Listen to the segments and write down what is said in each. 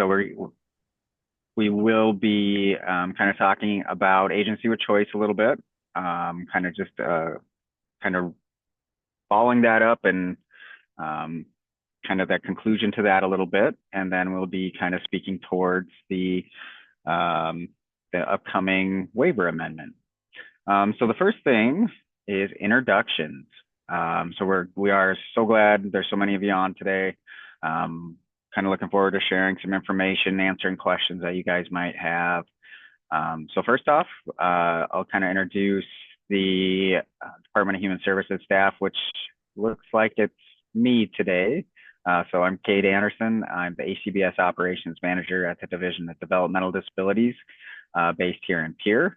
So we will be kind of talking about agency with choice a little bit, kind of just kind of following that up and kind of that conclusion to that a little bit, and then we'll be kind of speaking towards the upcoming waiver amendment. So the first thing is introductions. So we are so glad there's so many of you on today. Kind of looking forward to sharing some information, answering questions that you guys might have. So first off, I'll kind of introduce the Department of Human Services staff, which looks like it's me today. So I'm Kate Anderson. I'm the ACBS Operations Manager at the Division of Developmental Disabilities based here in Pierre.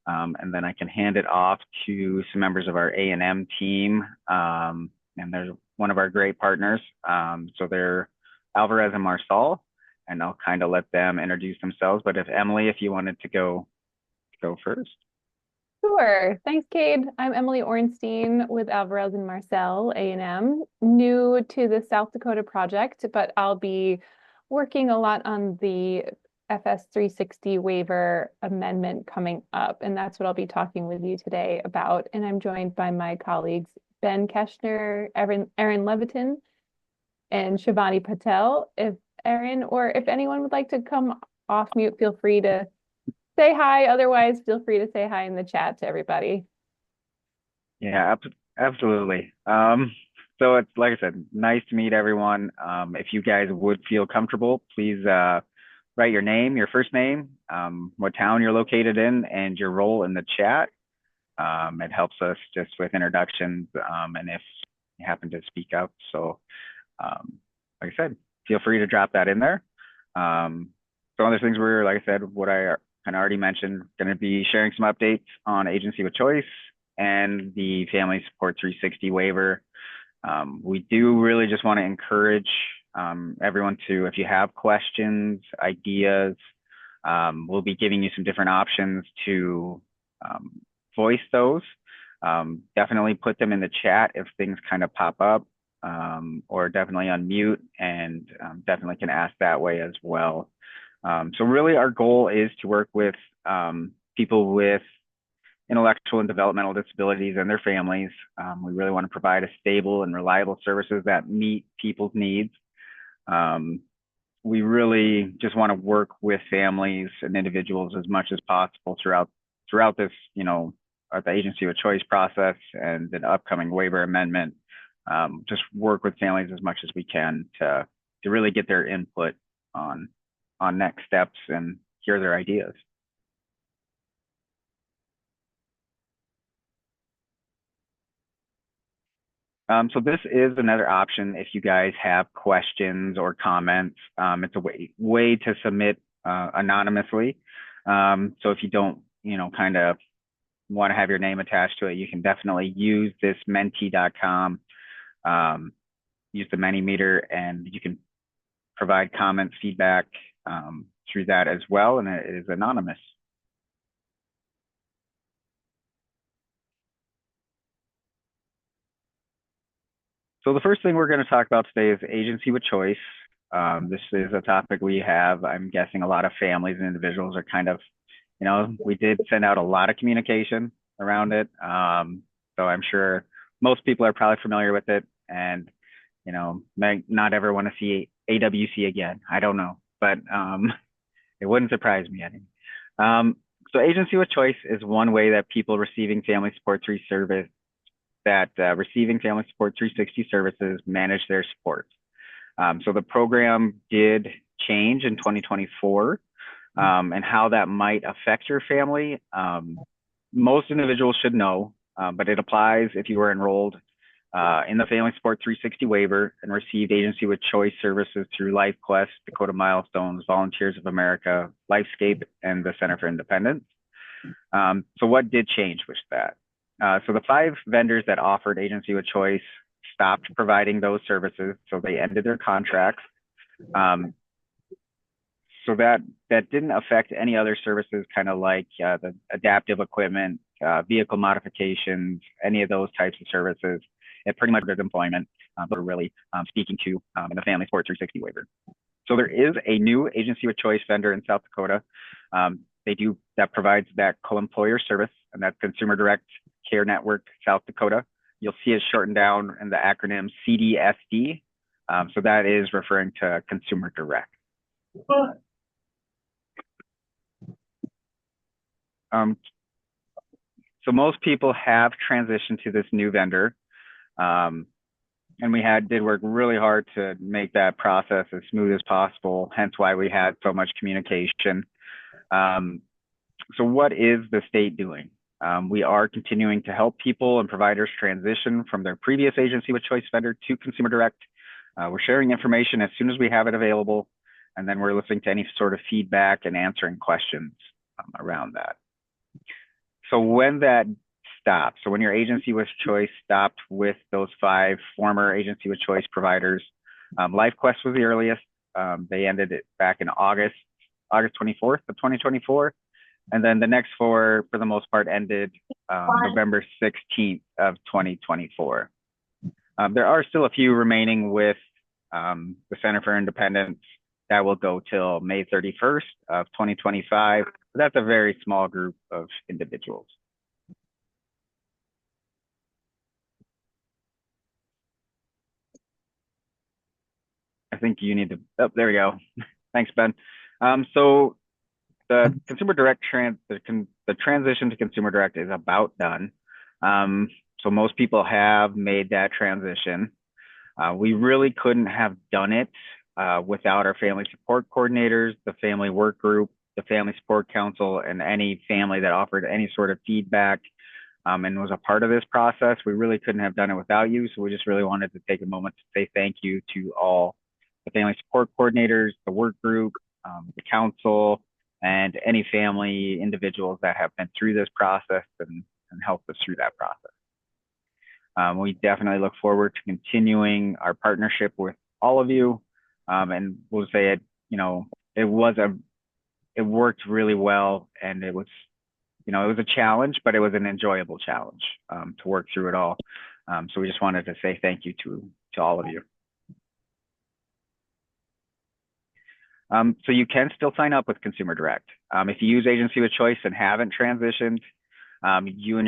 And then I can hand it off to some members of our A&M team. And there's one of our great partners. So they're Alvarez and Marsal, and I'll kind of let them introduce themselves. But Emily, if you wanted to go first. Sure. Thanks, Cade. I'm Emily Ornstein with Alvarez and Marsal, A&M. New to the South Dakota project, but I'll be working a lot on the FS360 Waiver Amendment coming up, and that's what I'll be talking with you today about. And I'm joined by my colleagues, Ben Keshner, Erin Levitin, and Shivani Patel. If Erin or if anyone would like to come off mute, feel free to say hi. Otherwise, feel free to say hi in the chat to everybody. Yeah, absolutely. So it's like I said, nice to meet everyone. If you guys would feel comfortable, please write your name, your first name, what town you're located in, and your role in the chat. It helps us just with introductions and if you happen to speak up. So like I said, feel free to drop that in there. Some other things were, like I said, what I kind of already mentioned, going to be sharing some updates on agency with choice and the Family Support 360 waiver. We do really just want to encourage everyone to, if you have questions, ideas, we'll be giving you some different options to voice those. Definitely put them in the chat if things kind of pop up, or definitely unmute and definitely can ask that way as well. So really our goal is to work with people with intellectual and developmental disabilities and their families. We really want to provide a stable and reliable services that meet people's needs. We really just want to work with families and individuals as much as possible throughout this, the agency with choice process and the upcoming waiver amendment. Just work with families as much as we can to really get their input on next steps and hear their ideas. So this is another option if you guys have questions or comments. It's a way to submit anonymously. So if you don't, kind of want to have your name attached to it, you can definitely use this menti.com, use the Mentimeter, and you can provide comments, feedback through that as well, and it is anonymous. So the first thing we're going to talk about today is agency with choice. This is a topic we have, I'm guessing a lot of families and individuals are kind of, we did send out a lot of communication around it. So I'm sure most people are probably familiar with it and, may not ever want to see AWC again. I don't know, but it wouldn't surprise me any. So agency with choice is one way that people receiving Family Support 360 services manage their support. So the program did change in 2024, and how that might affect your family. Most individuals should know, but it applies if you were enrolled in the Family Support 360 waiver and received agency with choice services through LifeQuest, Dakota Milestones, Volunteers of America, Lifescape, and the Center for Independence. So what did change with that? So the 5 vendors that offered agency with choice stopped providing those services, so they ended their contracts. So that didn't affect any other services, kind of like the adaptive equipment, vehicle modifications, any of those types of services. It pretty much did employment, but we're really speaking to in the Family Support 360 waiver. So there is a new agency with choice vendor in South Dakota. That provides that co-employer service, and that's Consumer Direct Care Network South Dakota. You'll see it shortened down in the acronym CDSD. So that is referring to Consumer Direct. So most people have transitioned to this new vendor. And we did work really hard to make that process as smooth as possible, hence why we had so much communication. So what is the state doing? We are continuing to help people and providers transition from their previous agency with choice vendor to Consumer Direct. We're sharing information as soon as we have it available, and then we're listening to any sort of feedback and answering questions around that. So when that stopped, so when your agency with choice stopped with those 5 former agency with choice providers, LifeQuest was the earliest. They ended it back in August 24th of 2024. And then the next 4, for the most part, ended November 16th of 2024. There are still a few remaining with the Center for Independence that will go till May 31st of 2025. But that's a very small group of individuals. I think you need to, oh, there we go. Thanks, Ben. So the Consumer Direct the transition to Consumer Direct is about done. So most people have made that transition. We really couldn't have done it without our family support coordinators, the family work group, the family support council, and any family that offered any sort of feedback and was a part of this process. We really couldn't have done it without you. So we just really wanted to take a moment to say thank you to all the family support coordinators, the work group, the council, and any family individuals that have been through this process and helped us through that process. We definitely look forward to continuing our partnership with all of you. And we'll say it worked really well, and it was a challenge, but it was an enjoyable challenge to work through it all. So we just wanted to say thank you to all of you. So you can still sign up with Consumer Direct. If you use agency with choice and haven't transitioned, you and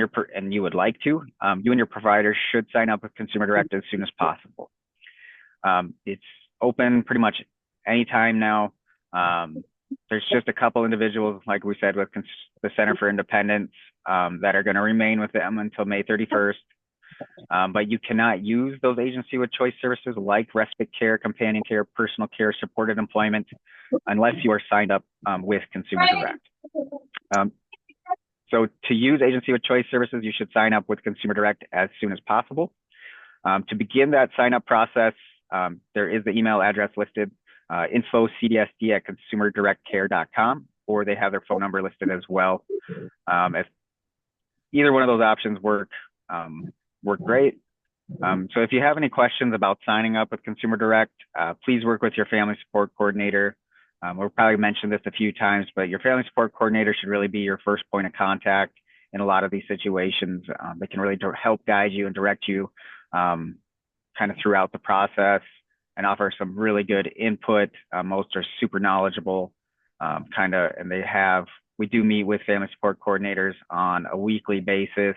you would like to, you and your provider should sign up with Consumer Direct as soon as possible. It's open pretty much anytime now. There's just a couple individuals, like we said, with the Center for Independence that are going to remain with them until May 31st. But you cannot use those agency with choice services like respite care, companion care, personal care, supported employment, unless you are signed up with Consumer Direct. So to use agency with choice services, you should sign up with Consumer Direct as soon as possible. To begin that sign up process, there is the email address listed, info.cdsd@consumerdirectcare.com, or they have their phone number listed as well. If either one of those options work great. So if you have any questions about signing up with Consumer Direct, please work with your family support coordinator. We'll probably mention this a few times, but your family support coordinator should really be your first point of contact in a lot of these situations. They can really help guide you and direct you kind of throughout the process and offer some really good input. Most are super knowledgeable, and we do meet with family support coordinators on a weekly basis.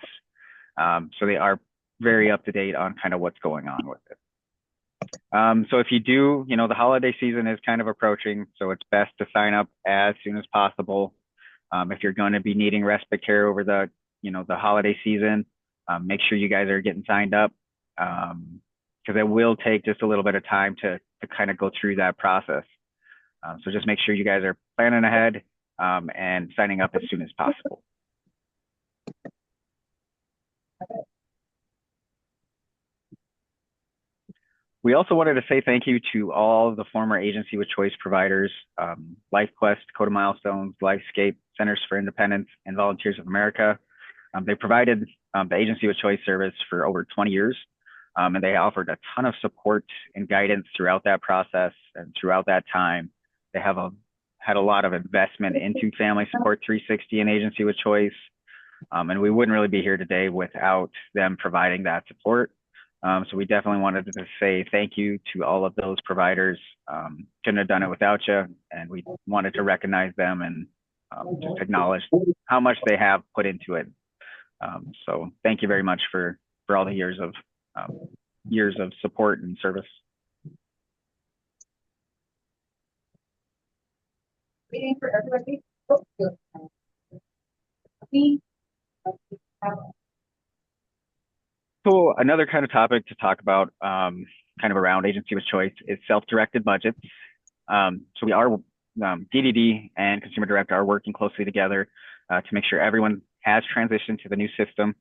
So they are very up to date on kind of what's going on with it. So if you do, the holiday season is kind of approaching, so it's best to sign up as soon as possible. If you're going to be needing respite care over the holiday season, make sure you guys are getting signed up, because it will take just a little bit of time to kind of go through that process. So just make sure you guys are planning ahead and signing up as soon as possible. We also wanted to say thank you to all the former agency with choice providers, LifeQuest, Dakota Milestones, Lifescape, Centers for Independence, and Volunteers of America. They provided the agency with choice service for over 20 years, and they offered a ton of support and guidance throughout that process and throughout that time. They have had a lot of investment into Family Support 360 and agency with choice, and we wouldn't really be here today without them providing that support. So we definitely wanted to say thank you to all of those providers. Couldn't have done it without you, and we wanted to recognize them and just acknowledge how much they have put into it. So thank you very much for all the years of support and service. Reading for everybody. So another kind of topic to talk about, kind of around agency with choice, is self-directed budgets. So we are, DDD and Consumer Direct are working closely together to make sure everyone has transitioned to the new system.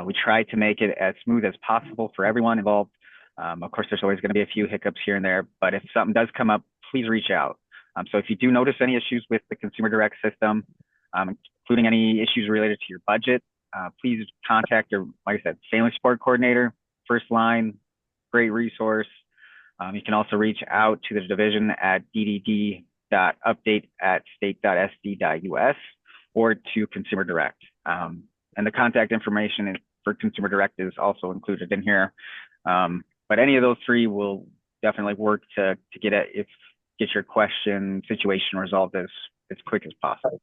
We try to make it as smooth as possible for everyone involved. Of course, there's always going to be a few hiccups here and there, but if something does come up, please reach out. So if you do notice any issues with the Consumer Direct system, including any issues related to your budget, please contact your, like I said, family support coordinator, first line, great resource. You can also reach out to the division at ddd.update@state.sd.us or to Consumer Direct. And the contact information for Consumer Direct is also included in here. But any of those three will definitely work to get your question situation resolved as quick as possible.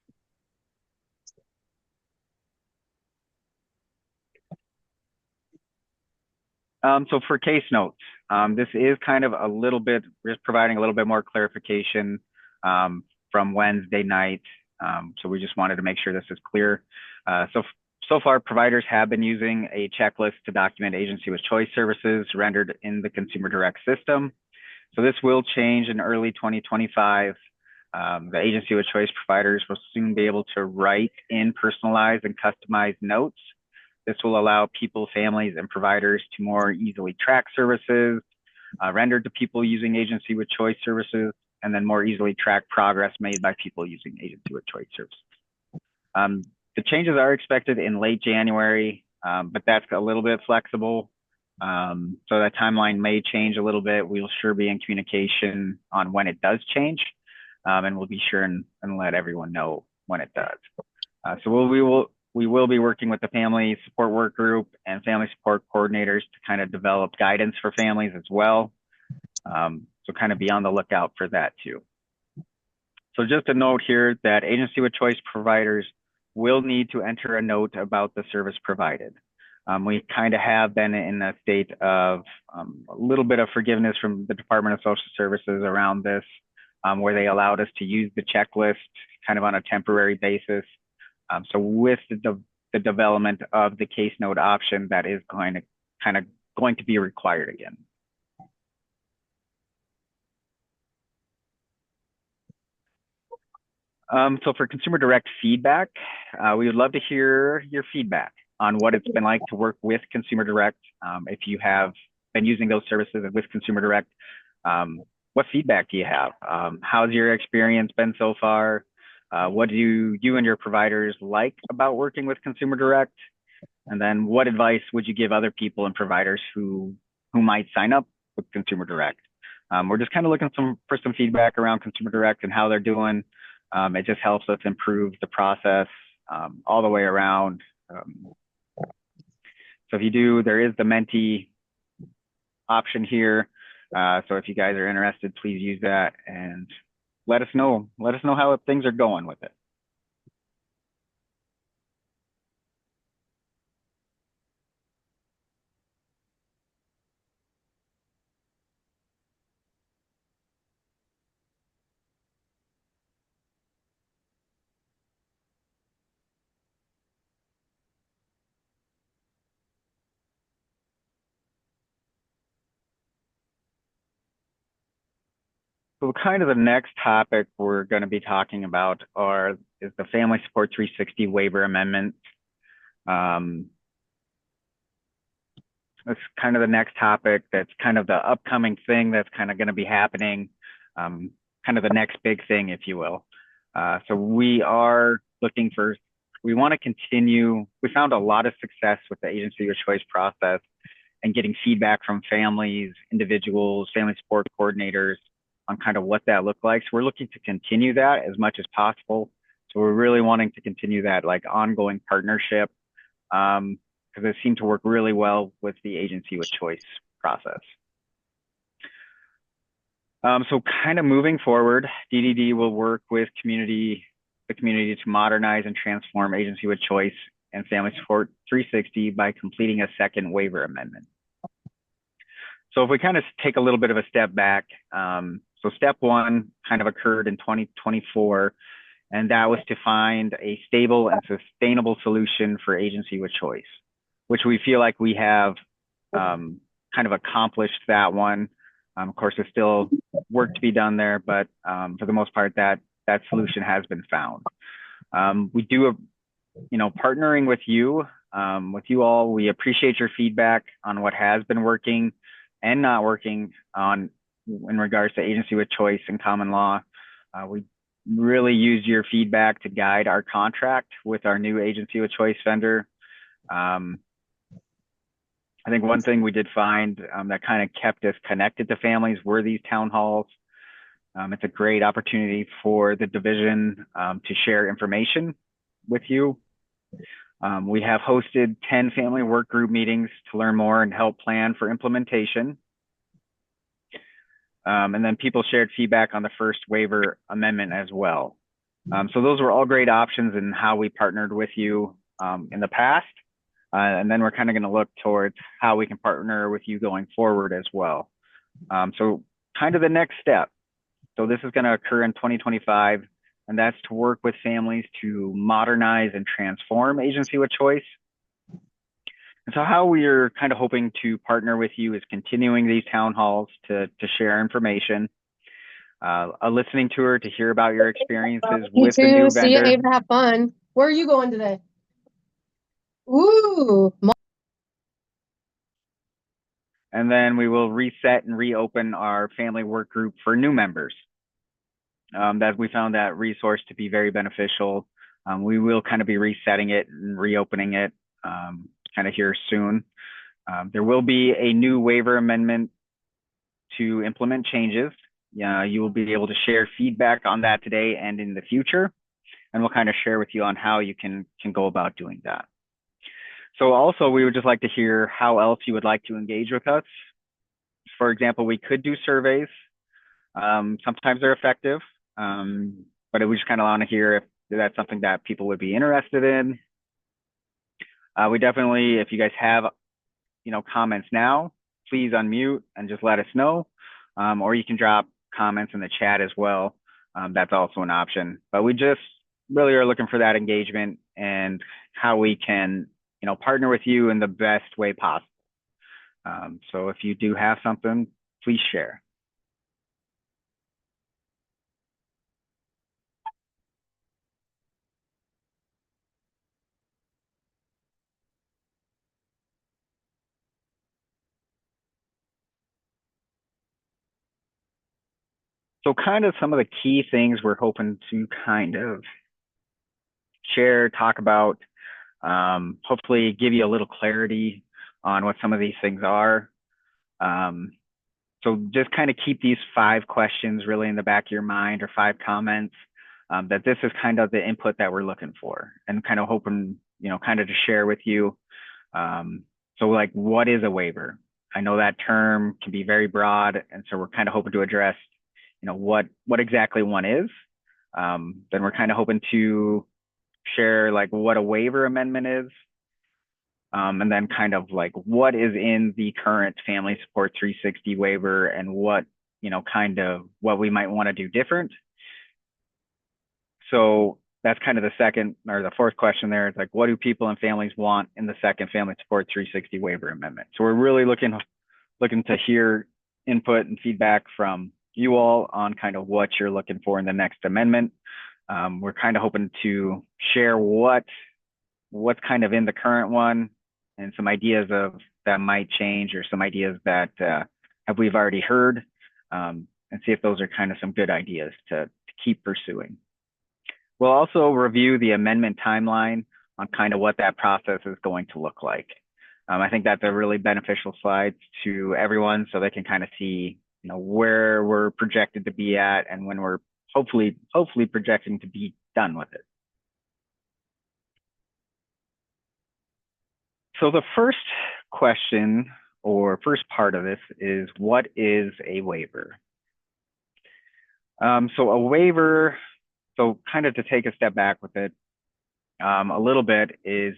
So for case notes, this is kind of a little bit, just providing a little bit more clarification from Wednesday night. So we just wanted to make sure this is clear. So far, providers have been using a checklist to document agency with choice services rendered in the Consumer Direct system. So this will change in early 2025. The agency with choice providers will soon be able to write in personalized and customized notes. This will allow people, families, and providers to more easily track services rendered to people using agency with choice services, and then more easily track progress made by people using agency with choice services. The changes are expected in late January, but that's a little bit flexible. So that timeline may change a little bit. We'll sure be in communication on when it does change, and we'll be sure and let everyone know when it does. So we will be working with the family support work group and family support coordinators to kind of develop guidance for families as well. So kind of be on the lookout for that too. So just a note here that agency with choice providers will need to enter a note about the service provided. We kind of have been in a state of a little bit of forgiveness from the Department of Social Services around this, where they allowed us to use the checklist kind of on a temporary basis. So with the development of the case note option, that is going to be required again. So for Consumer Direct feedback, we would love to hear your feedback on what it's been like to work with Consumer Direct. If you have been using those services with Consumer Direct, what feedback do you have? How's your experience been so far? What do you and your providers like about working with Consumer Direct? And then what advice would you give other people and providers who might sign up with Consumer Direct? We're just kind of looking for some feedback around Consumer Direct and how they're doing. It just helps us improve the process all the way around. So if you do, there is the Menti option here. So if you guys are interested, please use that and let us know how things are going with it. So kind of the next topic we're going to be talking about is the Family Support 360 Waiver Amendment. That's kind of the next topic. That's kind of the upcoming thing that's kind of going to be happening, kind of the next big thing, if you will. So we are looking for, we want to continue. We found a lot of success with the agency of choice process and getting feedback from families, individuals, family support coordinators on kind of what that looked like. So we're looking to continue that as much as possible. So we're really wanting to continue that like ongoing partnership. because it seemed to work really well with the agency with choice process. So kind of moving forward, DDD will work with the community to modernize and transform agency with choice and family support 360 by completing a second waiver amendment. So if we kind of take a little bit of a step back, so step one kind of occurred in 2024, and that was to find a stable and sustainable solution for agency with choice, which we feel like we have kind of accomplished that one. Of course, there's still work to be done there, but for the most part, that solution has been found. We do, partnering with you all. We appreciate your feedback on what has been working and not working in regards to agency with choice and common law. We really used your feedback to guide our contract with our new agency with choice vendor. I think one thing we did find that kind of kept us connected to families were these town halls. It's a great opportunity for the division to share information with you. We have hosted 10 family work group meetings to learn more and help plan for implementation. And then people shared feedback on the first waiver amendment as well. So those were all great options in how we partnered with you in the past. And then we're kind of going to look towards how we can partner with you going forward as well. So kind of the next step. So this is going to occur in 2025, and that's to work with families to modernize and transform agency with choice. And so how we are kind of hoping to partner with you is continuing these town halls to share information, a listening tour to hear about your experiences with the new vendor. See you, Ava, have fun. Where are you going today? Ooh. And then we will reset and reopen our family work group for new members. That we found that resource to be very beneficial. We will kind of be resetting it and reopening it kind of here soon. There will be a new waiver amendment to implement changes. You will be able to share feedback on that today and in the future. And we'll kind of share with you on how you can go about doing that. So also, we would just like to hear how else you would like to engage with us. For example, we could do surveys. Sometimes they're effective, but we just kind of want to hear if that's something that people would be interested in. We definitely, if you guys have, comments now, please unmute and just let us know, or you can drop comments in the chat as well. That's also an option, but we just really are looking for that engagement and how we can, partner with you in the best way possible. So if you do have something, please share. So kind of some of the key things we're hoping to kind of share, talk about, hopefully give you a little clarity on what some of these things are. So just kind of keep these 5 questions really in the back of your mind, or 5 comments, that this is kind of the input that we're looking for, and kind of hoping, kind of to share with you. So like, what is a waiver? I know that term can be very broad, and so we're kind of hoping to address, what exactly one is. Then we're kind of hoping to share like what a waiver amendment is. And then kind of like what is in the current Family Support 360 waiver, and what, kind of what we might want to do different. So that's kind of the second or the fourth question there. It's like, what do people and families want in the second Family Support 360 waiver amendment? So we're really looking to hear input and feedback from you all on kind of what you're looking for in the next amendment. We're kind of hoping to share what's kind of in the current one, and some ideas of that might change, or some ideas that we've already heard, and see if those are kind of some good ideas to keep pursuing. We'll also review the amendment timeline on kind of what that process is going to look like. I think that's a really beneficial slide to everyone, so they can kind of see, where we're projected to be at, and when we're hopefully projecting to be done with it. So the first question or first part of this is, what is a waiver? So a waiver, so kind of to take a step back with it a little bit is,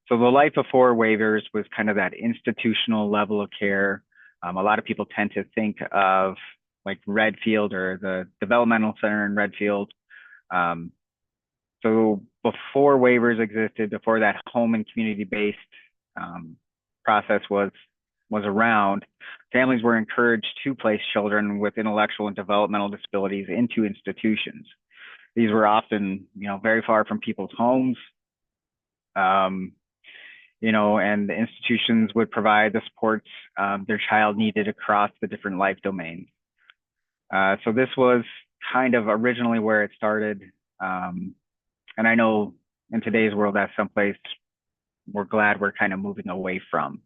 so the life before waivers was kind of that institutional level of care. A lot of people tend to think of like Redfield or the Developmental Center in Redfield. So before waivers existed, before that home and community-based process was around, families were encouraged to place children with intellectual and developmental disabilities into institutions. These were often, very far from people's homes, and the institutions would provide the supports their child needed across the different life domains. So this was kind of originally where it started. And I know in today's world, that's someplace we're glad we're kind of moving away from.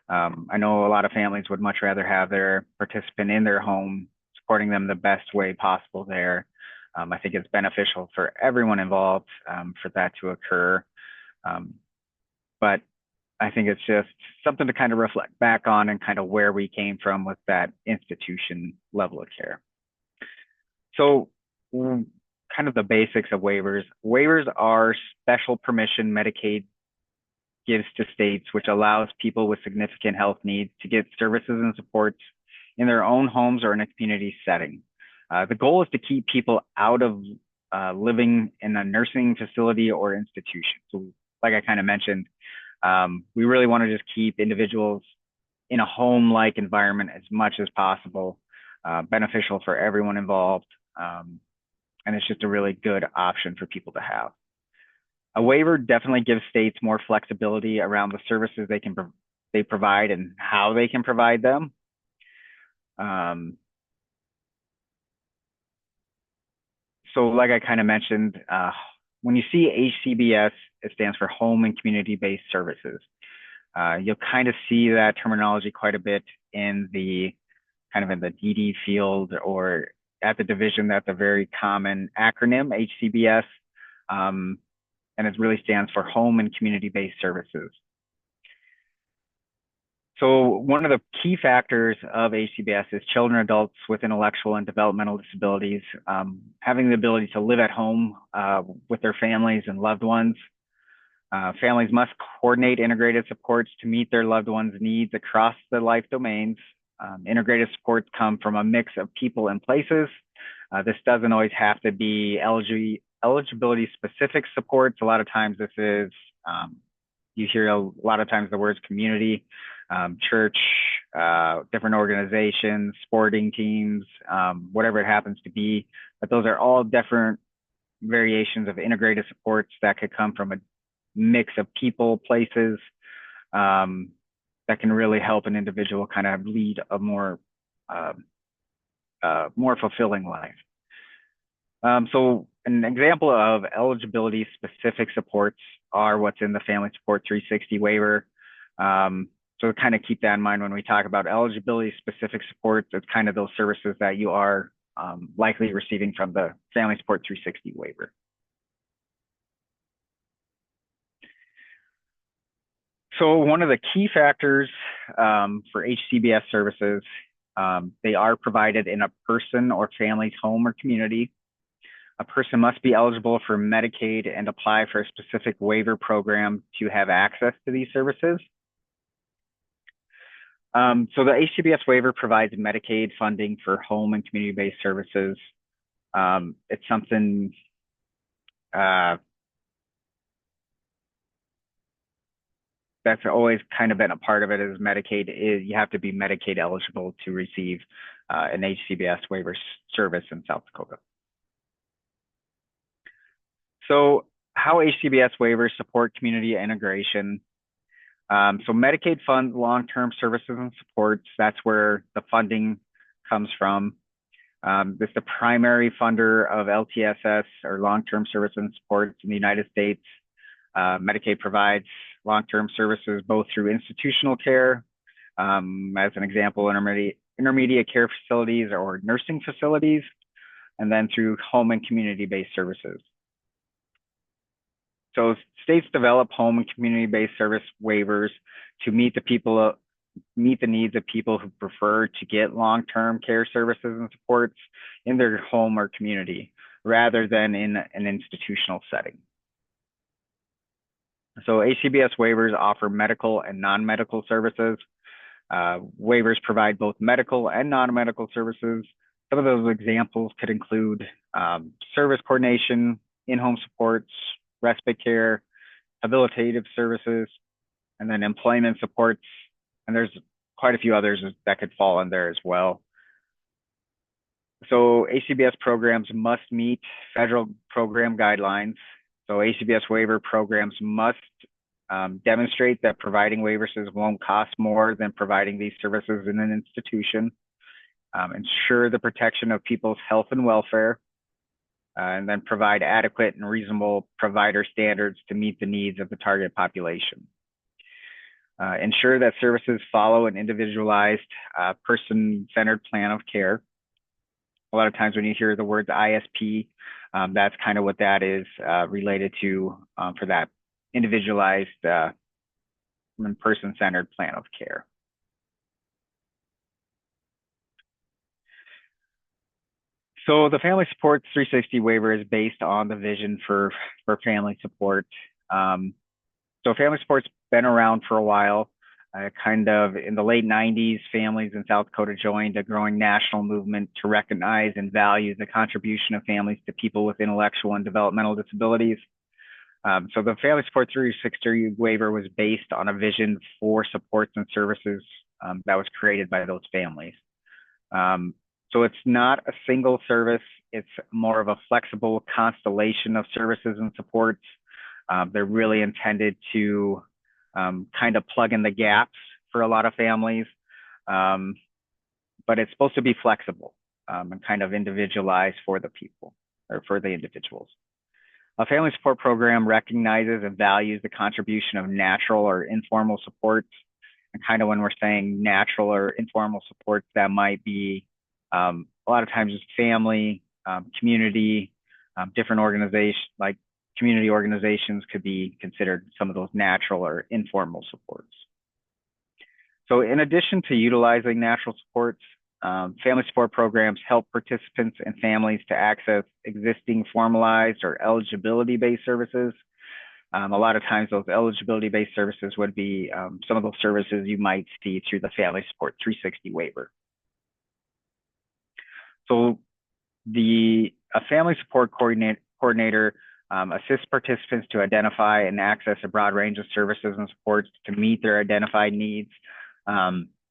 I know a lot of families would much rather have their participant in their home, supporting them the best way possible there. I think it's beneficial for everyone involved for that to occur. But I think it's just something to kind of reflect back on and kind of where we came from with that institution level of care. So kind of the basics of waivers. Waivers are special permission Medicaid gives to states, which allows people with significant health needs to get services and supports in their own homes or in a community setting. The goal is to keep people out of living in a nursing facility or institution. So like I kind of mentioned, we really want to just keep individuals in a home-like environment as much as possible, beneficial for everyone involved. And it's just a really good option for people to have. A waiver definitely gives states more flexibility around the services they provide and how they can provide them. So like I kind of mentioned, when you see HCBS, it stands for Home and Community-Based Services. You'll kind of see that terminology quite a bit in the DD field or at the division. That's a very common acronym, HCBS, and it really stands for Home and Community-Based Services. So one of the key factors of HCBS is children and adults with intellectual and developmental disabilities having the ability to live at home with their families and loved ones. Families must coordinate integrated supports to meet their loved ones' needs across the life domains. Integrated supports come from a mix of people and places. This doesn't always have to be eligibility-specific supports. A lot of times this is, you hear a lot of times the words community, church, different organizations, sporting teams, whatever it happens to be. But those are all different variations of integrated supports that could come from a mix of people, places, that can really help an individual kind of lead a more fulfilling life. So an example of eligibility specific supports are what's in the Family Support 360 waiver. So kind of keep that in mind when we talk about eligibility specific supports. It's kind of those services that you are likely receiving from the Family Support 360 waiver. So one of the key factors for HCBS services, they are provided in a person or family's home or community. A person must be eligible for Medicaid and apply for a specific waiver program to have access to these services. So the HCBS waiver provides Medicaid funding for home and community-based services. It's something that's always kind of been a part of it. Is Medicaid is you have to be Medicaid eligible to receive an HCBS waiver service in South Dakota. So how HCBS waivers support community integration. So Medicaid funds long-term services and supports. That's where the funding comes from. This is the primary funder of LTSS, or long-term services and supports in the United States. Medicaid provides long-term services both through institutional care, as an example, intermediate care facilities or nursing facilities, and then through home and community-based services. So states develop home and community-based service waivers to meet the needs of people who prefer to get long-term care services and supports in their home or community rather than in an institutional setting. So HCBS waivers offer medical and non-medical services. Waivers provide both medical and non-medical services. Some of those examples could include service coordination, in-home supports, respite care, habilitative services, and then employment supports. And there's quite a few others that could fall in there as well. So HCBS programs must meet federal program guidelines. So HCBS waiver programs must demonstrate that providing waivers won't cost more than providing these services in an institution, ensure the protection of people's health and welfare, and then provide adequate and reasonable provider standards to meet the needs of the target population. Ensure that services follow an individualized, person-centered plan of care. A lot of times when you hear the words ISP, that's kind of what that is related to for that individualized and person-centered plan of care. So the Family Support 360 waiver is based on the vision for family support. So family support's been around for a while. Kind of in the late 90s, families in South Dakota joined a growing national movement to recognize and value the contribution of families to people with intellectual and developmental disabilities. So the Family Support 360 waiver was based on a vision for supports and services that was created by those families. So it's not a single service, it's more of a flexible constellation of services and supports. They're really intended to kind of plug in the gaps for a lot of families, but it's supposed to be flexible and kind of individualized for the people or for the individuals. A family support program recognizes and values the contribution of natural or informal supports. And kind of when we're saying natural or informal supports, that might be a lot of times just family, community, different organizations, like community organizations could be considered some of those natural or informal supports. So in addition to utilizing natural supports, family support programs help participants and families to access existing formalized or eligibility-based services. A lot of times those eligibility-based services would be some of those services you might see through the Family Support 360 waiver. So a family support coordinator assists participants to identify and access a broad range of services and supports to meet their identified needs.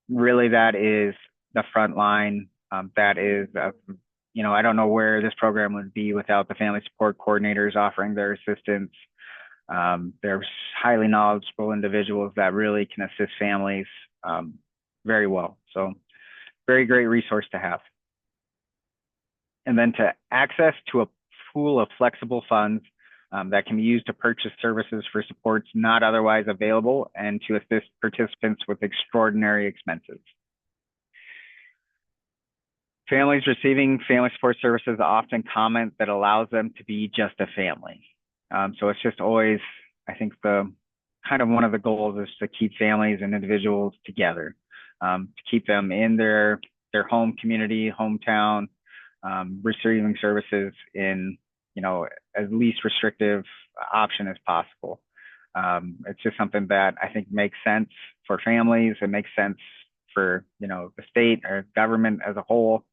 Really, that is the front line. That is, I don't know where this program would be without the family support coordinators offering their assistance. They're highly knowledgeable individuals that really can assist families very well. So very great resource to have. And then to access to a pool of flexible funds that can be used to purchase services for supports not otherwise available and to assist participants with extraordinary expenses. Families receiving family support services often comment that allows them to be just a family. So it's just always, I think kind of one of the goals is to keep families and individuals together, to keep them in their home community, hometown, receiving services in, as least restrictive option as possible. It's just something that I think makes sense for families. It makes sense for, the state or government as a whole.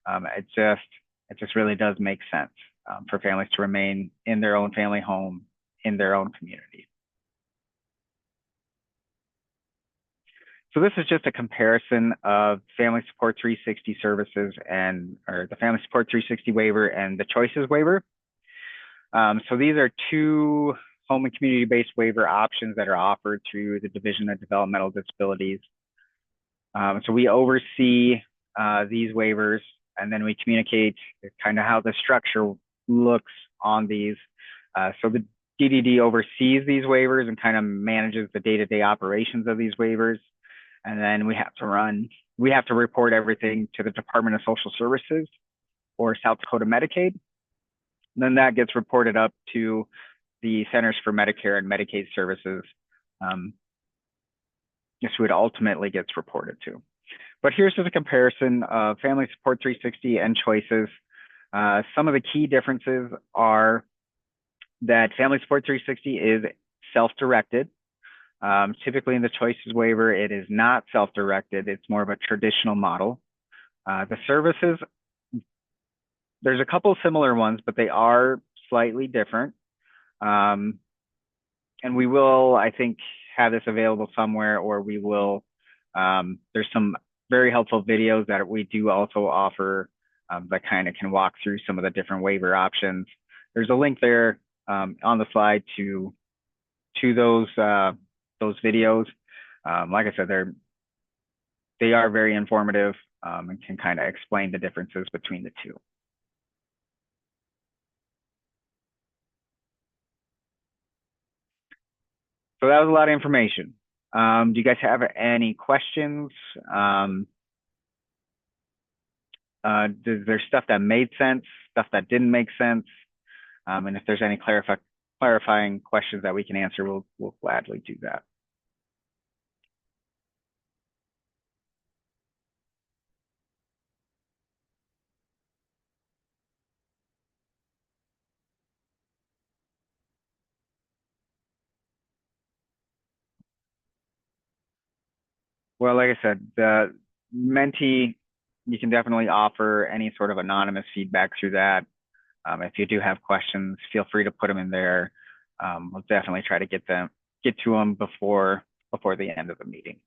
It just really does make sense for families to remain in their own family home, in their own community. So this is just a comparison of Family Support 360 services or the Family Support 360 waiver and the Choices waiver. So these are two home and community-based waiver options that are offered through the Division of Developmental Disabilities. So we oversee these waivers, and then we communicate kind of how the structure looks on these. So the DDD oversees these waivers and kind of manages the day-to-day operations of these waivers. And then we have to report everything to the Department of Social Services or South Dakota Medicaid. And then that gets reported up to the Centers for Medicare and Medicaid Services, this would ultimately gets reported to. But here's just a comparison of Family Support 360 and Choices. Some of the key differences are that Family Support 360 is self-directed. Typically in the Choices waiver, it is not self-directed. It's more of a traditional model. The services, there's a couple similar ones, but they are slightly different. And we will, I think, have this available somewhere, or we will, there's some very helpful videos that we do also offer that kind of can walk through some of the different waiver options. There's a link there on the slide to those videos. Like I said, they are very informative and can kind of explain the differences between the two. So that was a lot of information. Do you guys have any questions? There's stuff that made sense, stuff that didn't make sense. And if there's any clarifying questions that we can answer, we'll gladly do that. Well, like I said, the Menti, you can definitely offer any sort of anonymous feedback through that. If you do have questions, feel free to put them in there. We'll definitely try to get to them before the end of the meeting.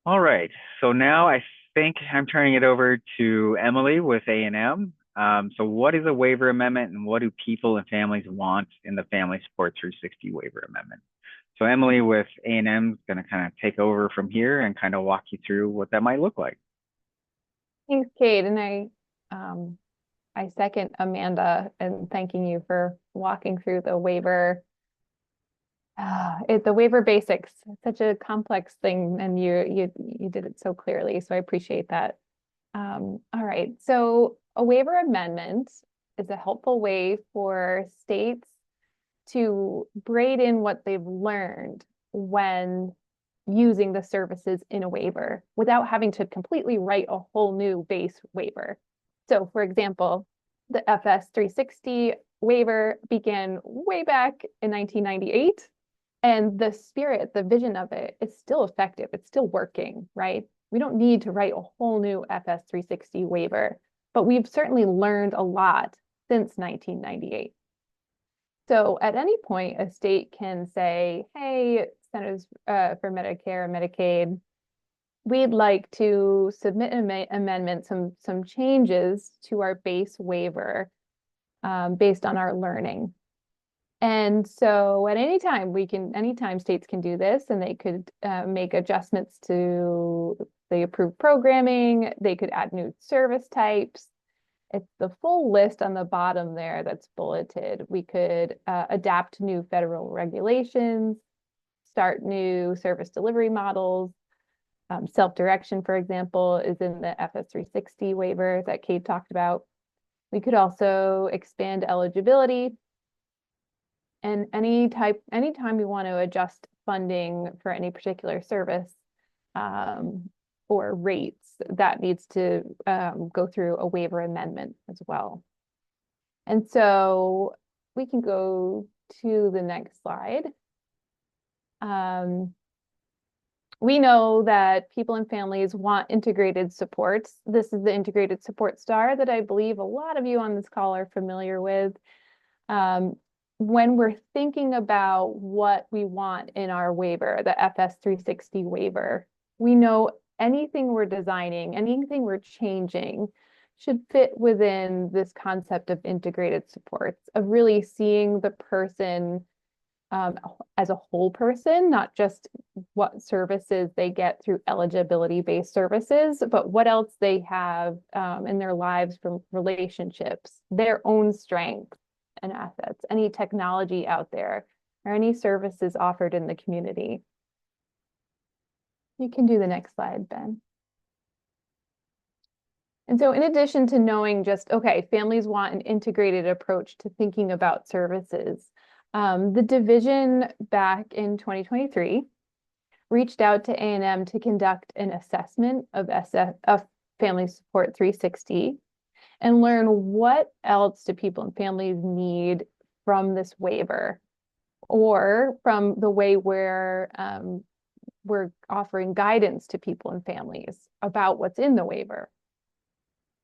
All right, so now I think I'm turning it over to Emily with A&M. So what is a waiver amendment, and what do people and families want in the Family Support 360 Waiver Amendment? So Emily with A&M is going to kind of take over from here and kind of walk you through what that might look like. Thanks, Kate. And I second Amanda and thanking you for walking through the waiver. The waiver basics, such a complex thing, and you did it so clearly. So I appreciate that. All right. So a waiver amendment is a helpful way for states to braid in what they've learned when using the services in a waiver without having to completely write a whole new base waiver. So for example, the FS360 waiver began way back in 1998, and the spirit, the vision of it is still effective. It's still working, right? We don't need to write a whole new FS360 waiver, but we've certainly learned a lot since 1998. So at any point, a state can say, hey, Centers for Medicare and Medicaid, we'd like to submit an amendment, some changes to our base waiver based on our learning. And so at any time states can do this, and they could make adjustments to the approved programming. They could add new service types. It's the full list on the bottom there that's bulleted. We could adapt new federal regulations, start new service delivery models. Self-direction, for example, is in the FS360 waiver that Kate talked about. We could also expand eligibility. And anytime we want to adjust funding for any particular service or rates, that needs to go through a waiver amendment as well. And so we can go to the next slide. We know that people and families want integrated supports. This is the integrated support star that I believe a lot of you on this call are familiar with. When we're thinking about what we want in our waiver, the FS360 waiver, we know anything we're designing, anything we're changing should fit within this concept of integrated supports, of really seeing the person as a whole person, not just what services they get through eligibility-based services, but what else they have in their lives from relationships, their own strengths and assets, any technology out there, or any services offered in the community. You can do the next slide, Ben. And so in addition to knowing just, okay, families want an integrated approach to thinking about services, the division back in 2023 reached out to A&M to conduct an assessment of Family Support 360 and learn what else do people and families need from this waiver or from the way we're offering guidance to people and families about what's in the waiver.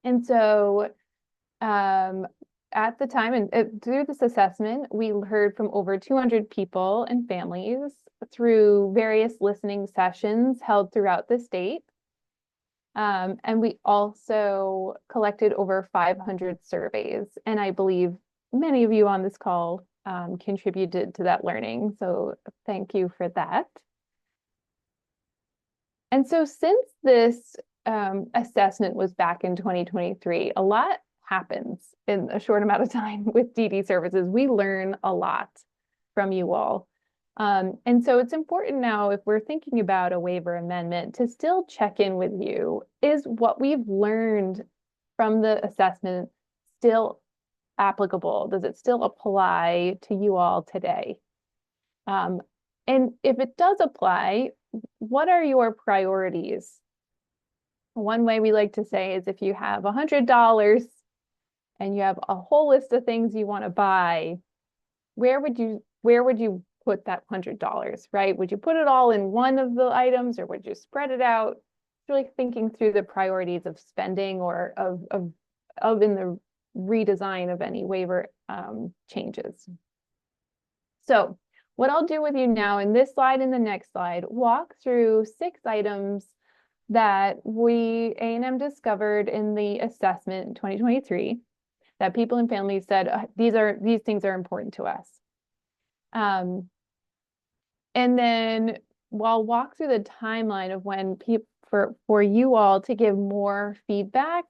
And so at the time and through this assessment, we heard from over 200 people and families through various listening sessions held throughout the state. And we also collected over 500 surveys. And I believe many of you on this call contributed to that learning. So thank you for that. And so since this assessment was back in 2023, a lot happens in a short amount of time with DD services. We learn a lot from you all. And so it's important now, if we're thinking about a waiver amendment, to still check in with you. Is what we've learned from the assessment still applicable? Does it still apply to you all today? And if it does apply, what are your priorities? One way we like to say is if you have $100 and you have a whole list of things you want to buy, where would you put that $100, right? Would you put it all in one of the items or would you spread it out? It's really thinking through the priorities of spending or of in the redesign of any waiver changes. So what I'll do with you now in this slide and the next slide, walk through 6 items that A&M discovered in the assessment in 2023 that people and families said, these things are important to us. And then I'll walk through the timeline of when for you all to give more feedback,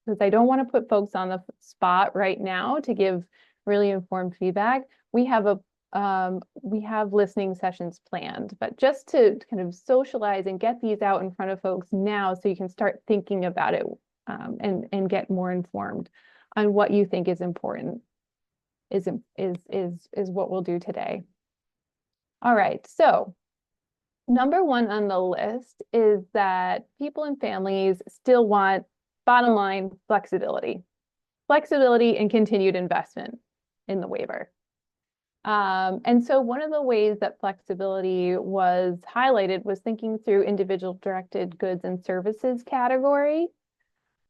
because I don't want to put folks on the spot right now to give really informed feedback. We have listening sessions planned, but just to kind of socialize and get these out in front of folks now so you can start thinking about it and get more informed on what you think is important is what we'll do today. All right, so number 1 on the list is that people and families still want, bottom line, flexibility and continued investment in the waiver. And so one of the ways that flexibility was highlighted was thinking through individual directed goods and services category.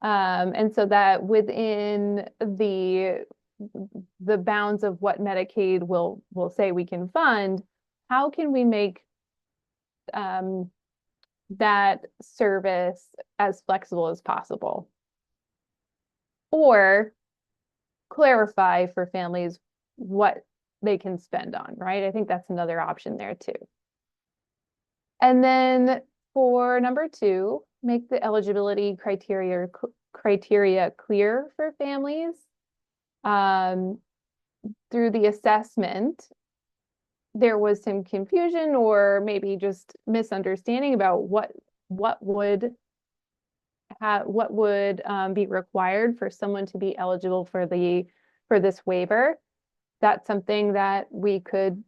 And so that within the bounds of what Medicaid will say we can fund, how can we make that service as flexible as possible? Or clarify for families what they can spend on, right? I think that's another option there too. And then for number 2, make the eligibility criteria clear for families. Through the assessment, there was some confusion or maybe just misunderstanding about what would be required for someone to be eligible for this waiver. That's something that we could,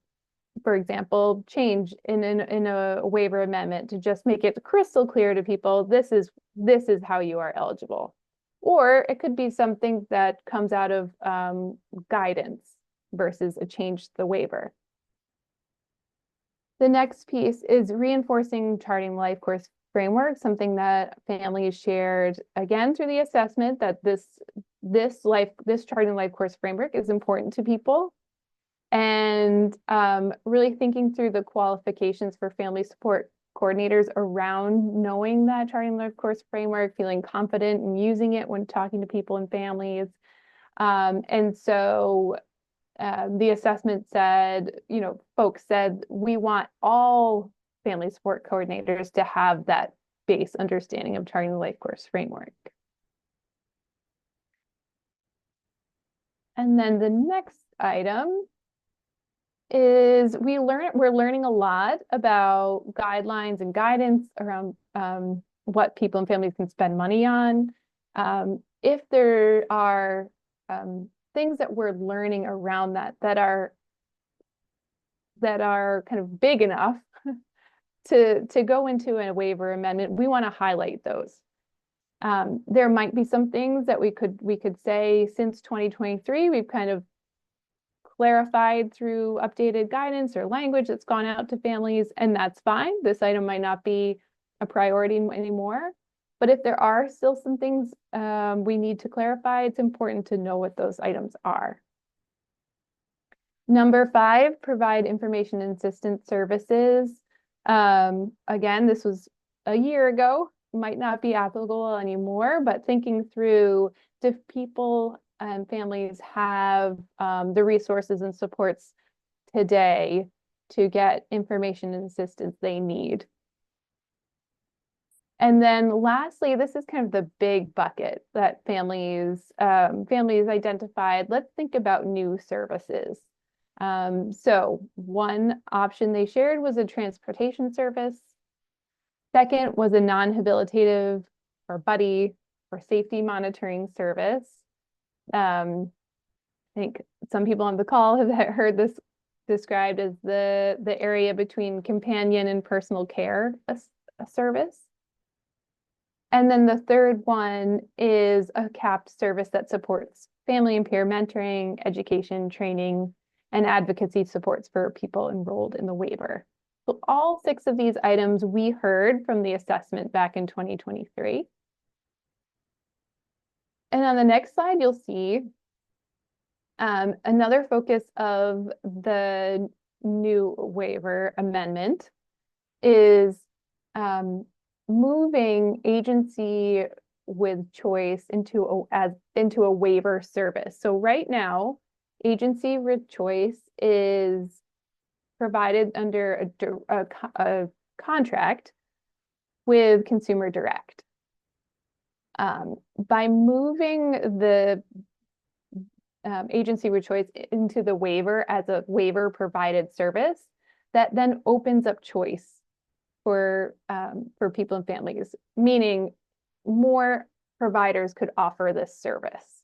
for example, change in a waiver amendment to just make it crystal clear to people, this is how you are eligible. Or it could be something that comes out of guidance versus a change to the waiver. The next piece is reinforcing charting life course framework, something that families shared again through the assessment, that this charting life course framework is important to people. And really thinking through the qualifications for family support coordinators around knowing that charting life course framework, feeling confident in using it when talking to people and families. And so the assessment said, folks said, we want all family support coordinators to have that base understanding of charting the life course framework. And then the next item is we're learning a lot about guidelines and guidance around what people and families can spend money on. If there are things that we're learning around that are kind of big enough to go into a waiver amendment, we want to highlight those. There might be some things that we could say since 2023, we've kind of clarified through updated guidance or language that's gone out to families, and that's fine. This item might not be a priority anymore, but if there are still some things we need to clarify, it's important to know what those items are. Number 5, provide information and assistance services. Again, this was a year ago, might not be applicable anymore, but thinking through, do people and families have the resources and supports today to get information and assistance they need? And then lastly, this is kind of the big bucket that families identified. Let's think about new services. So one option they shared was a transportation service. Second was a non-habilitative or buddy or safety monitoring service. I think some people on the call have heard this described as the area between companion and personal care, a service. And then the third one is a CAP service that supports family and peer mentoring, education, training, and advocacy supports for people enrolled in the waiver. So all 6 of these items we heard from the assessment back in 2023. And on the next slide, you'll see another focus of the new waiver amendment is moving agency with choice into a waiver service. So right now, agency with choice is provided under a contract with Consumer Direct. By moving the agency with choice into the waiver as a waiver provided service, that then opens up choice for people and families, meaning more providers could offer this service.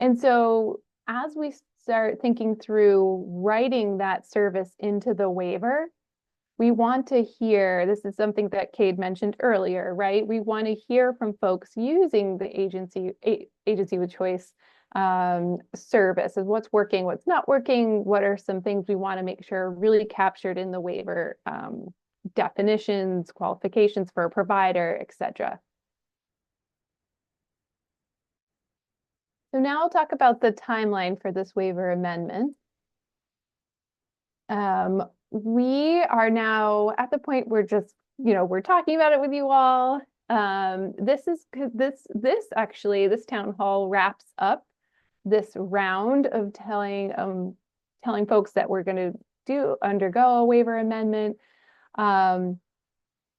And so as we start thinking through writing that service into the waiver, we want to hear, this is something that Cade mentioned earlier, right? We want to hear from folks using the agency with choice service, of what's working, what's not working, what are some things we want to make sure are really captured in the waiver, definitions, qualifications for a provider, etc. So now I'll talk about the timeline for this waiver amendment. We are now at the point where just, we're talking about it with you all. This town hall wraps up this round of telling folks that we're going to undergo a waiver amendment. The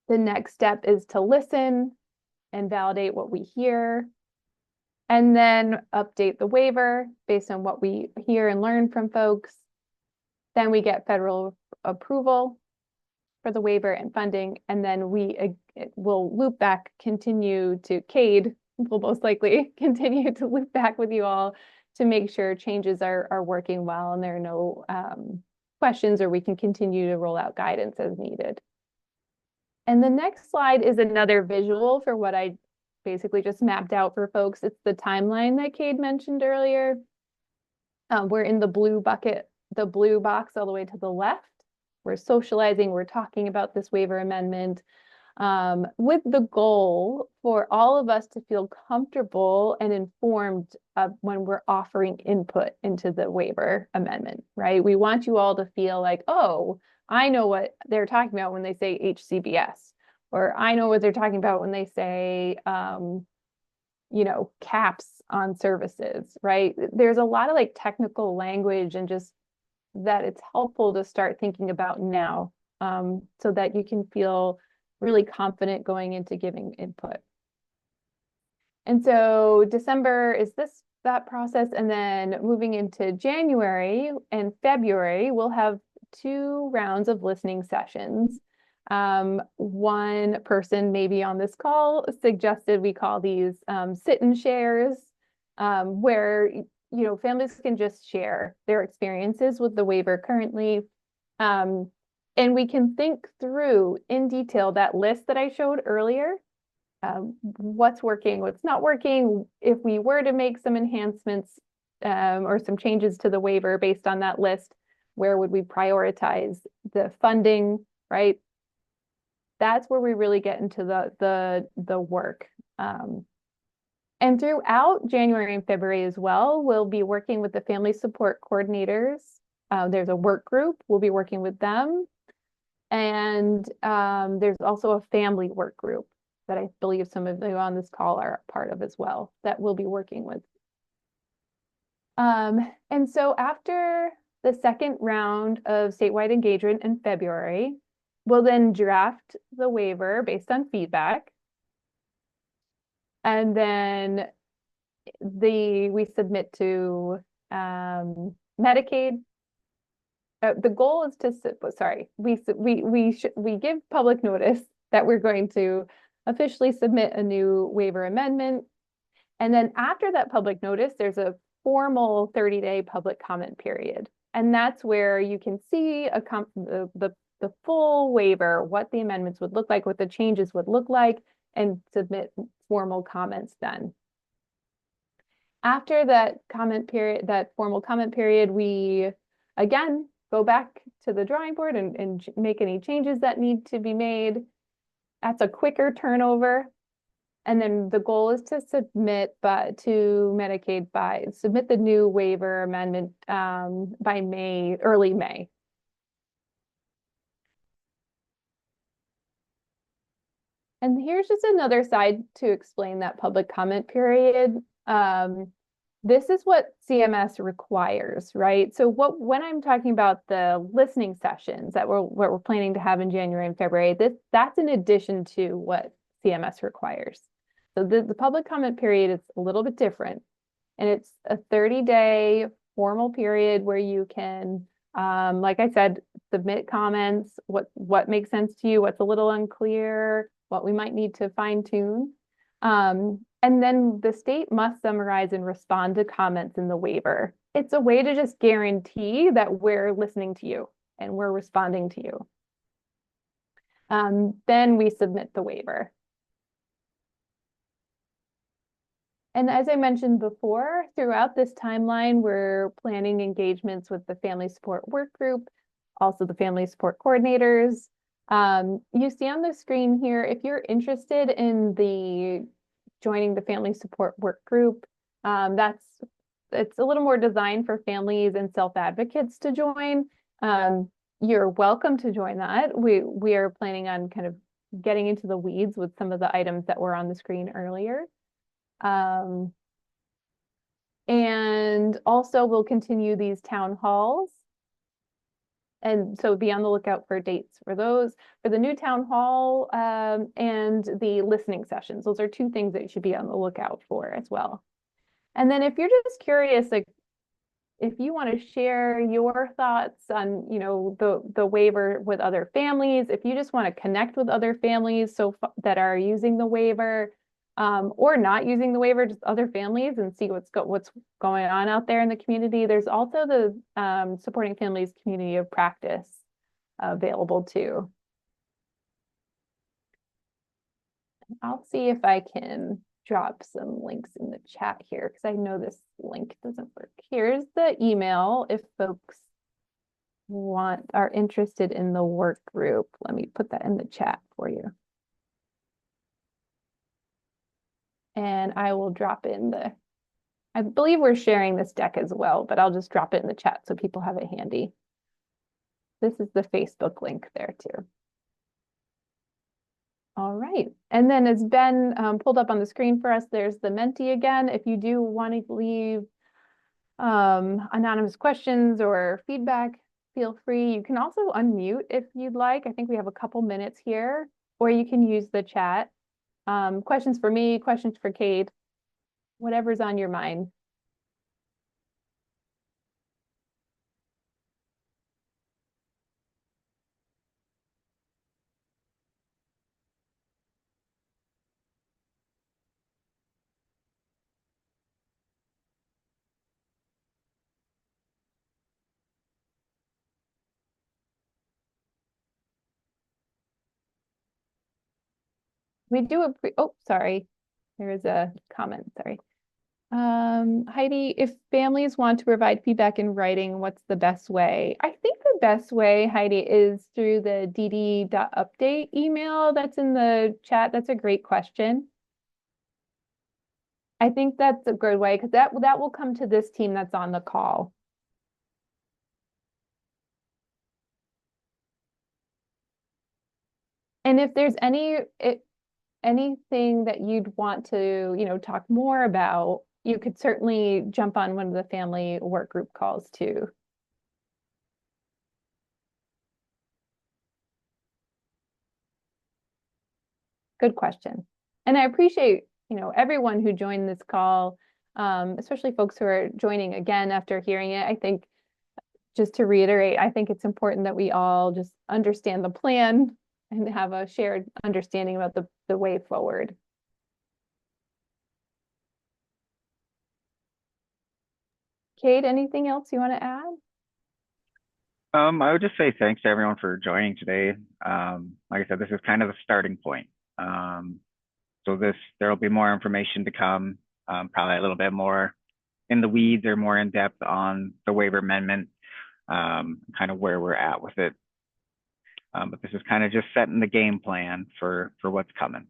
next step is to listen and validate what we hear, and then update the waiver based on what we hear and learn from folks. Then we get federal approval for the waiver and funding, and then we will loop back, Cade will most likely continue to loop back with you all to make sure changes are working well and there are no questions, or we can continue to roll out guidance as needed. And the next slide is another visual for what I basically just mapped out for folks. It's the timeline that Cade mentioned earlier. We're in the blue bucket, the blue box all the way to the left. We're socializing, we're talking about this waiver amendment with the goal for all of us to feel comfortable and informed when we're offering input into the waiver amendment, right? We want you all to feel like, oh, I know what they're talking about when they say HCBS, or I know what they're talking about when they say, caps on services, right? There's a lot of technical language, and just that it's helpful to start thinking about now, so that you can feel really confident going into giving input. And so December is this that process. And then moving into January and February, we'll have 2 rounds of listening sessions. One person maybe on this call suggested we call these sit-and shares, where families can just share their experiences with the waiver currently. And we can think through in detail that list that I showed earlier. What's working, what's not working. If we were to make some enhancements or some changes to the waiver based on that list, where would we prioritize the funding, right? That's where we really get into the work. And throughout January and February as well, we'll be working with the family support coordinators. There's a work group, we'll be working with them. And there's also a family work group that I believe some of you on this call are a part of as well, that we'll be working with. And so after the second round of statewide engagement in February, we'll then draft the waiver based on feedback. And then we submit to Medicaid. The goal is to, we give public notice that we're going to officially submit a new waiver amendment. And then after that public notice, there's a formal 30-day public comment period. And that's where you can see the full waiver, what the amendments would look like, what the changes would look like, and submit formal comments then. After that formal comment period, we again go back to the drawing board and make any changes that need to be made. That's a quicker turnover. And then the goal is to submit to Medicaid submit the new waiver amendment by early May. And here's just another side to explain that public comment period. This is what CMS requires, right? So when I'm talking about the listening sessions that we're planning to have in January and February, that's in addition to what CMS requires. So the public comment period is a little bit different, and it's a 30-day formal period where you can, like I said, submit comments, what makes sense to you, what's a little unclear, what we might need to fine tune. And then the state must summarize and respond to comments in the waiver. It's a way to just guarantee that we're listening to you and we're responding to you. Then we submit the waiver. And as I mentioned before, throughout this timeline, we're planning engagements with the family support work group, also the family support coordinators. You see on the screen here, if you're interested in joining the family support work group, it's a little more designed for families and self-advocates to join. You're welcome to join that. We are planning on kind of getting into the weeds with some of the items that were on the screen earlier. And also we'll continue these town halls. And so be on the lookout for dates for those, for the new town hall and the listening sessions. Those are 2 things that you should be on the lookout for as well. And then if you're just curious, like if you want to share your thoughts on, the waiver with other families, if you just want to connect with other families that are using the waiver or not using the waiver, just other families, and see what's going on out there in the community. There's also the Supporting Families Community of Practice available too. I'll see if I can drop some links in the chat here, because I know this link doesn't work. Here's the email if folks are interested in the work group. Let me put that in the chat for you. And I will drop in I believe we're sharing this deck as well, but I'll just drop it in the chat so people have it handy. This is the Facebook link there too. All right, and then as Ben pulled up on the screen for us, there's the Menti again. If you do want to leave anonymous questions or feedback, feel free. You can also unmute if you'd like. I think we have a couple minutes here, or you can use the chat. Questions for me, questions for Kate, whatever's on your mind. We do oh, sorry. There is a comment, sorry. Heidi, if families want to provide feedback in writing, what's the best way? I think the best way, Heidi, is through the dd.update email that's in the chat. That's a great question. I think that's a good way because that will come to this team that's on the call. And if there's anything that you'd want to, talk more about, you could certainly jump on one of the family work group calls too. Good question. And I appreciate, everyone who joined this call, especially folks who are joining again after hearing it. I think just to reiterate, I think it's important that we all just understand the plan and have a shared understanding about the way forward. Kate, anything else you want to add? I would just say thanks to everyone for joining today. Like I said, this is kind of a starting point. So there'll be more information to come, probably a little bit more in the weeds or more in depth on the waiver amendment, kind of where we're at with it. But this is kind of just setting the game plan for what's coming.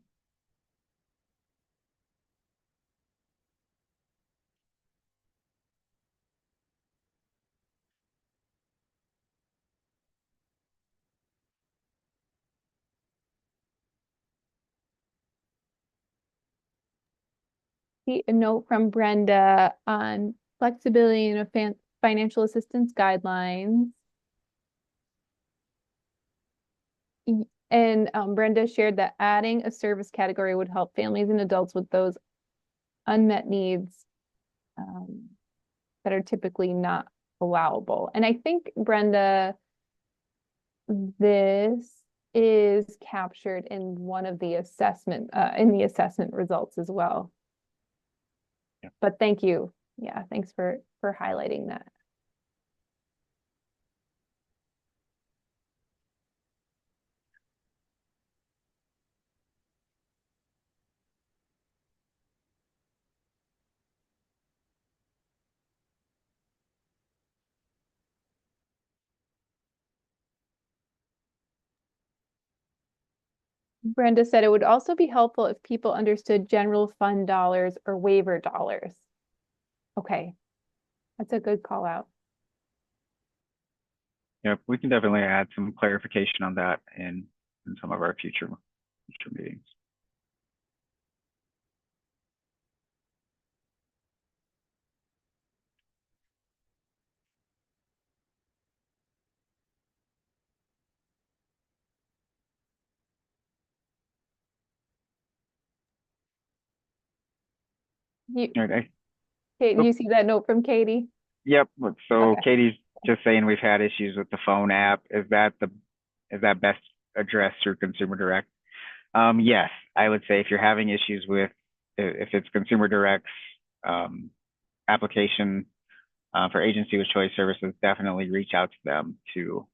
A note from Brenda on flexibility and financial assistance guidelines. And Brenda shared that adding a service category would help families and adults with those unmet needs that are typically not allowable. And I think, Brenda, this is captured in one of the assessment results as well. Yeah. But thank you. Yeah, thanks for highlighting that. Brenda said it would also be helpful if people understood general fund dollars or waiver dollars. Okay, that's a good call out. Yep, we can definitely add some clarification on that in some of our future meetings. Kate, you see that note from Katie? Yep. So okay. Katie's just saying we've had issues with the phone app. Is that best addressed through Consumer Direct? Yes, I would say if you're having issues with if it's Consumer Direct's application for agency with choice services, definitely reach out to them to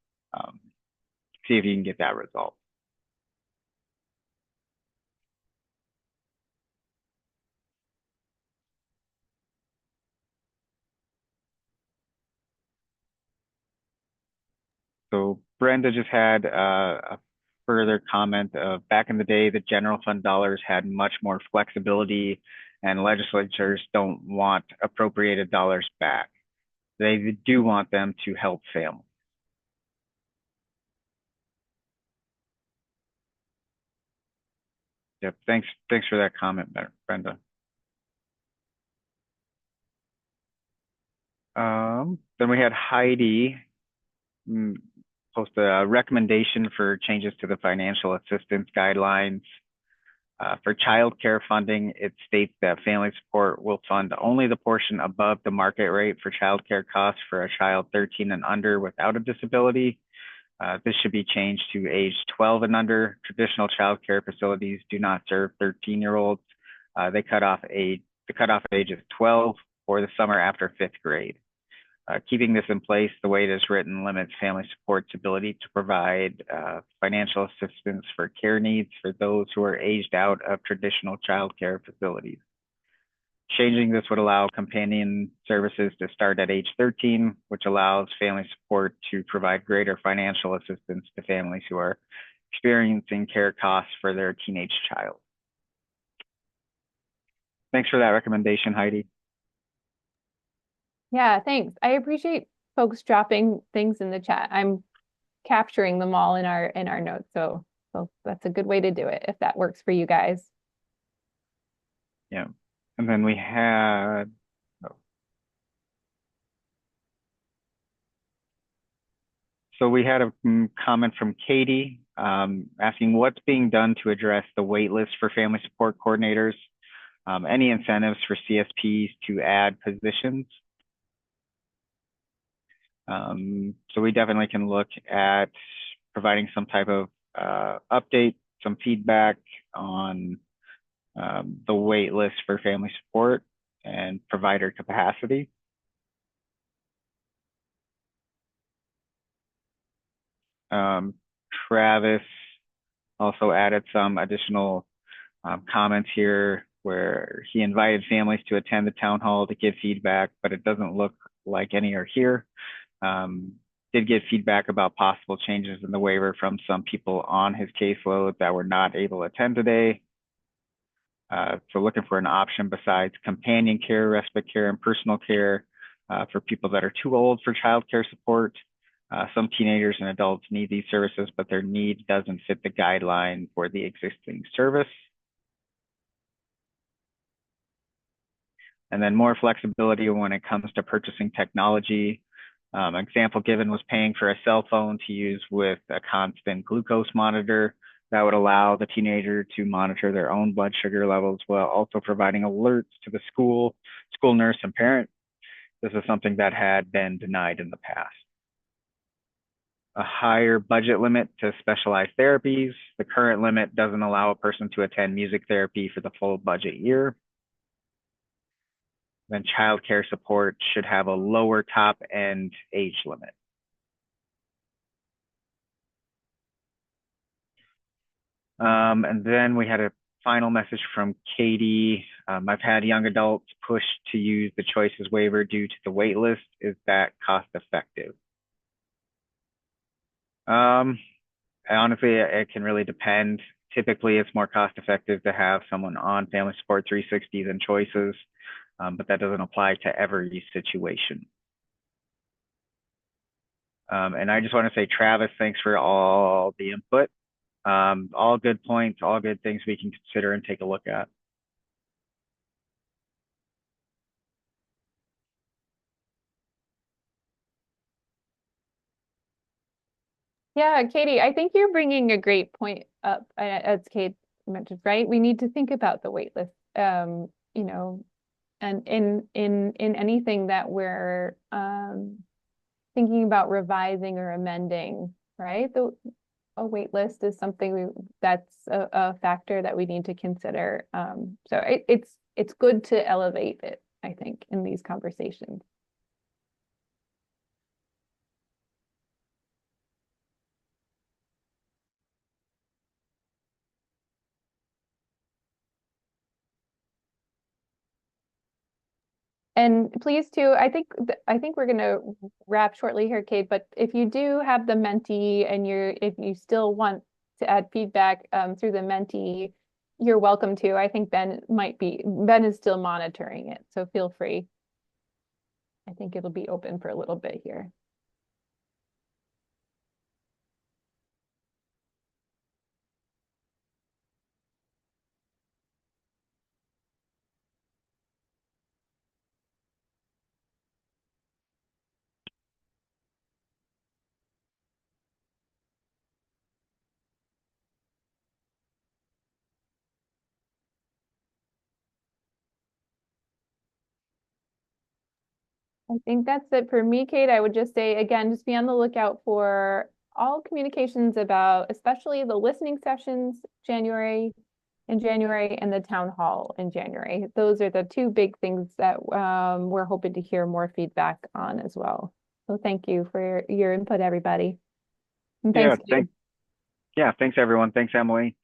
see if you can get that resolved. So Brenda just had a further comment of back in the day, the general fund dollars had much more flexibility and legislatures don't want appropriated dollars back. They do want them to help families. Yep, thanks for that comment, Brenda. Then we had Heidi post a recommendation for changes to the financial assistance guidelines. For child care funding, it states that family support will fund only the portion above the market rate for child care costs for a child 13 and under without a disability. This should be changed to age 12 and under. Traditional child care facilities do not serve 13-year-olds. The cutoff age is 12 or the summer after 5th grade. Keeping this in place the way it is written limits family support's ability to provide financial assistance for care needs for those who are aged out of traditional child care facilities. Changing this would allow companion services to start at age 13, which allows family support to provide greater financial assistance to families who are experiencing care costs for their teenage child. Thanks for that recommendation, Heidi. Yeah, thanks. I appreciate folks dropping things in the chat. I'm capturing them all in our notes. So that's a good way to do it if that works for you guys. Yeah. And then we had, so we had a comment from Katie asking what's being done to address the wait list for family support coordinators, any incentives for CSPs to add positions. So we definitely can look at providing some type of update, some feedback on the wait list for family support and provider capacity. Travis also added some additional comments here where he invited families to attend the town hall to give feedback, but it doesn't look like any are here. Did get feedback about possible changes in the waiver from some people on his caseload that were not able to attend today. So looking for an option besides companion care, respite care, and personal care for people that are too old for childcare support. Some teenagers and adults need these services, but their need doesn't fit the guideline for the existing service. And then more flexibility when it comes to purchasing technology. Example given was paying for a cell phone to use with a constant glucose monitor that would allow the teenager to monitor their own blood sugar levels while also providing alerts to the school nurse and parent. This is something that had been denied in the past. A higher budget limit to specialized therapies. The current limit doesn't allow a person to attend music therapy for the full budget year. Then childcare support should have a lower top end age limit. And then we had a final message from Katie. I've had young adults push to use the choices waiver due to the wait list. Is that cost effective? Honestly, it can really depend. Typically, it's more cost effective to have someone on Family Support 360 than choices, but that doesn't apply to every situation. And I just want to say, Travis, thanks for all the input. All good points, all good things we can consider and take a look at. Yeah, Katie, I think you're bringing a great point up, as Kate mentioned, right? We need to think about the wait list, you know, and in anything that we're thinking about revising or amending, right? A wait list is something that's a factor that we need to consider. So it's good to elevate it, I think, in these conversations. And please too, I think we're gonna wrap shortly here, Kate, but if you do have the Menti and if you still want to add feedback through the Menti, you're welcome to. I think Ben is still monitoring it, so feel free. I think it'll be open for a little bit here. I think that's it for me, Kate. I would just say, again, just be on the lookout for all communications about, especially the listening sessions, January in January and the town hall in January. Those are the two big things that we're hoping to hear more feedback on as well. So thank you for your input, everybody. And Yeah, thanks, Kate. thanks everyone. Thanks, Emily.